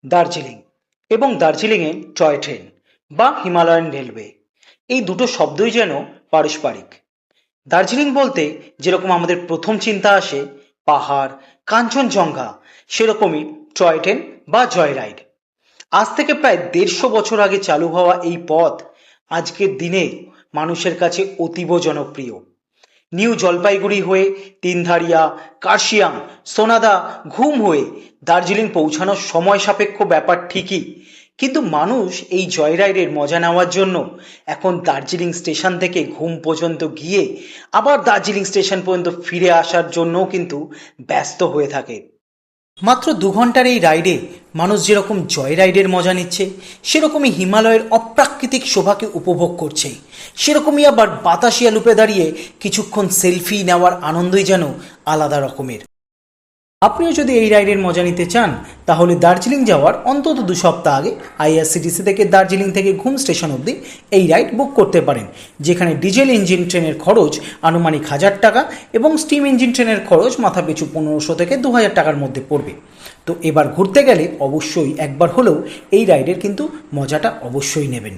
দার্জিলিং এবং দার্জিলিংয়ে toy train বা হিমালয়ান রেলওয়ে, এই দুটো শব্দই যেন পারস্পরিক। দার্জিলিং বলতে যেরকম আমাদের প্রথম চিন্তা আসে পাহাড়, কাঞ্চনজঙ্ঘা, সেরকমই টয় ট্রেন বা জয় রাইড। আজ থেকে প্রায় 150 বছর আগে চালু হওয়া এই পথ আজকের দিনে মানুষের কাছে অতীব জনপ্রিয়। নিউ জলপাইগুড়ি হয়ে তিনধারিয়া, কার্শিয়াং, সোনাদা, ঘুম হয়ে দার্জিলিং পৌঁছানোর সময় সাপেক্ষ ব্যাপার ঠিকই, কিন্তু মানুষ এই জয়রাইডের মজা নেওয়ার জন্য এখন দার্জিলিং স্টেশন থেকে ঘুম পর্যন্ত গিয়ে আবার দার্জিলিং স্টেশন পর্যন্ত ফিরে আসার জন্যও কিন্তু ব্যস্ত হয়ে থাকে। মাত্র 2 ঘন্টার এই রাইডে মানুষ যেরকম জয় রাইডের মজা নিচ্ছে, সেরকমই হিমালয়ের অপ্রাকৃতিক শোভাকে উপভোগ করছে, সেরকমই আবার বাতাসিয়া লুপে দাঁড়িয়ে কিছুক্ষণ সেলফি নেওয়ার আনন্দই যেন আলাদা রকমের। আপনিও যদি এই রাইডের মজা নিতে চান, তাহলে দার্জিলিং যাওয়ার অন্তত 2 সপ্তাহ আগে আইআরসিটিসি থেকে দার্জিলিং থেকে ঘুম স্টেশন অবধি এই রাইড বুক করতে পারেন, যেখানে ডিজেল ইঞ্জিন ট্রেনের খরচ আনুমানিক 1000 টাকা এবং স্টিম ইঞ্জিন ট্রেনের খরচ মাথাপিছু 1500 থেকে 2000 টাকার মধ্যে পড়বে। তো এবার ঘুরতে গেলে অবশ্যই একবার হলেও এই রাইডের কিন্তু মজাটা অবশ্যই নেবেন।